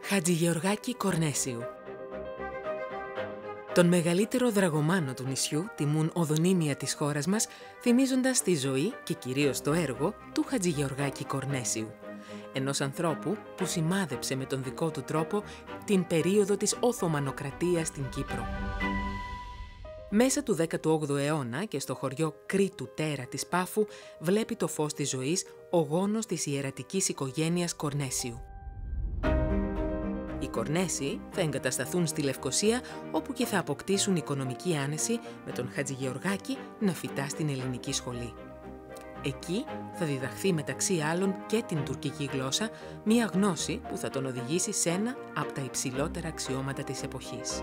Χατζηγεωργάκη Κορνέσιου. Τον μεγαλύτερο δραγωμάνο του νησιού τιμούν οδονίμια της χώρας μας, θυμίζοντας τη ζωή και κυρίως το έργο του Χατζηγεωργάκη Κορνέσιου, ενός ανθρώπου που σημάδεψε με τον δικό του τρόπο την περίοδο της Οθωμανοκρατίας στην Κύπρο. Μέσα του 18ου αιώνα και στο χωριό Κρήτου Τέρα της Πάφου βλέπει το φως της ζωής ο γόνος της ιερατικής οικογένειας Κορνέσιου. Οι Κορνέσιοι θα εγκατασταθούν στη Λευκωσία, όπου και θα αποκτήσουν οικονομική άνεση με τον Χατζηγεωργάκη να φοιτά στην ελληνική σχολή. Εκεί θα διδαχθεί μεταξύ άλλων και την τουρκική γλώσσα, μία γνώση που θα τον οδηγήσει σε ένα από τα υψηλότερα αξιώματα της εποχής.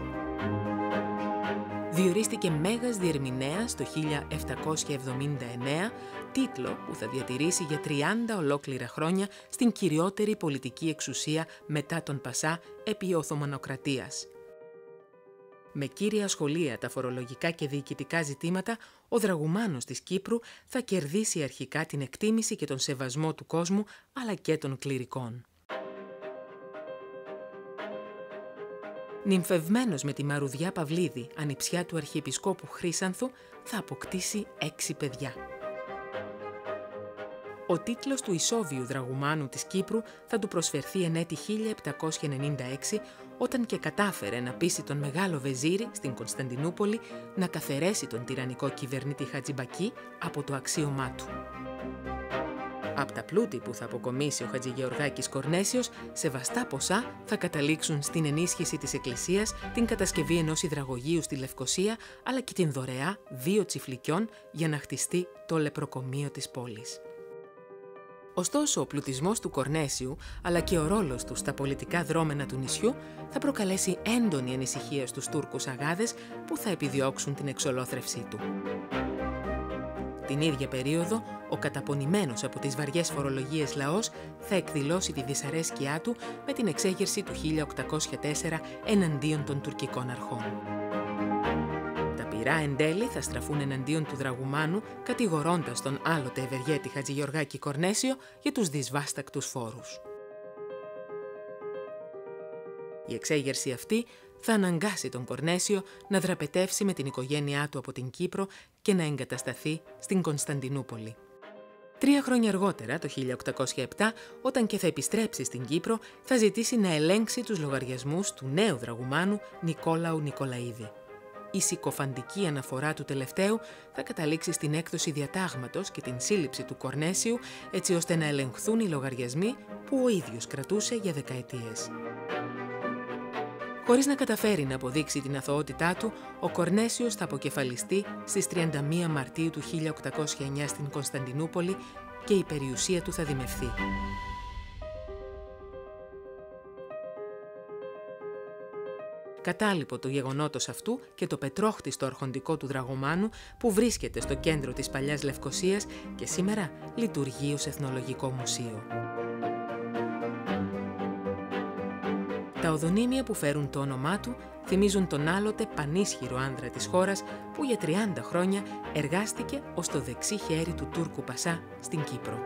Διορίστηκε μέγας διερμηνέας το 1779, τίτλο που θα διατηρήσει για 30 ολόκληρα χρόνια στην κυριότερη πολιτική εξουσία μετά τον Πασά επί Οθωμανοκρατίας. Με κύρια σχολεία τα φορολογικά και διοικητικά ζητήματα, ο δραγουμάνος της Κύπρου θα κερδίσει αρχικά την εκτίμηση και τον σεβασμό του κόσμου, αλλά και των κληρικών. Νυμφευμένος με τη Μαρουδιά Παυλίδη, ανιψιά του Αρχιεπισκόπου Χρύσανθου, θα αποκτήσει 6 παιδιά. Ο τίτλος του ισόβιου δραγουμάνου της Κύπρου θα του προσφερθεί εν έτη 1796, όταν και κατάφερε να πείσει τον Μεγάλο Βεζίρι στην Κωνσταντινούπολη να καθαιρέσει τον τυραννικό κυβερνήτη Χατζιμπακή από το αξίωμά του. Από τα πλούτη που θα αποκομίσει ο Χατζηγεωργάκης Κορνέσιος, σε βαστά ποσά θα καταλήξουν στην ενίσχυση της Εκκλησίας, την κατασκευή ενός υδραγωγείου στη Λευκωσία, αλλά και την δωρεά 2 τσιφλικιών για να χτιστεί το λεπροκομείο της πόλης. Ωστόσο, ο πλουτισμός του Κορνέσιου, αλλά και ο ρόλος του στα πολιτικά δρόμενα του νησιού, θα προκαλέσει έντονη ανησυχία στους Τούρκους αγάδες που θα επιδιώξουν την εξολόθρευσή του. Την ίδια περίοδο, ο καταπονημένος από τις βαριές φορολογίες λαός θα εκδηλώσει τη δυσαρέσκειά του με την εξέγερση του 1804 εναντίον των τουρκικών αρχών. Τα πυρά εν τέλει θα στραφούν εναντίον του δραγουμάνου, κατηγορώντας τον άλλοτε ευεργέτη Χατζηγεωργάκη Κορνέσιο για τους δυσβάστακτους φόρους. Η εξέγερση αυτή θα αναγκάσει τον Κορνέσιο να δραπετεύσει με την οικογένειά του από την Κύπρο και να εγκατασταθεί στην Κωνσταντινούπολη. 3 χρόνια αργότερα, το 1807, όταν και θα επιστρέψει στην Κύπρο, θα ζητήσει να ελέγξει τους λογαριασμούς του νέου δραγουμάνου Νικόλαου Νικολαΐδη. Η συκοφαντική αναφορά του τελευταίου θα καταλήξει στην έκδοση διατάγματος και την σύλληψη του Κορνέσιου, έτσι ώστε να ελεγχθούν οι λογαριασμοί που ο ίδιος κρατούσε για δεκαετίες. Χωρίς να καταφέρει να αποδείξει την αθωότητά του, ο Κορνέσιος θα αποκεφαλιστεί στις 31 Μαρτίου του 1809 στην Κωνσταντινούπολη και η περιουσία του θα δημευθεί. Κατάλοιπο του γεγονότος αυτού και το πετρόχτιστο αρχοντικό του δραγωμάνου που βρίσκεται στο κέντρο της παλιάς Λευκωσίας και σήμερα λειτουργεί ως εθνολογικό μουσείο. Τα οδονίμια που φέρουν το όνομά του θυμίζουν τον άλλοτε πανίσχυρο άνδρα της χώρας που για 30 χρόνια εργάστηκε ως το δεξί χέρι του Τούρκου Πασά στην Κύπρο.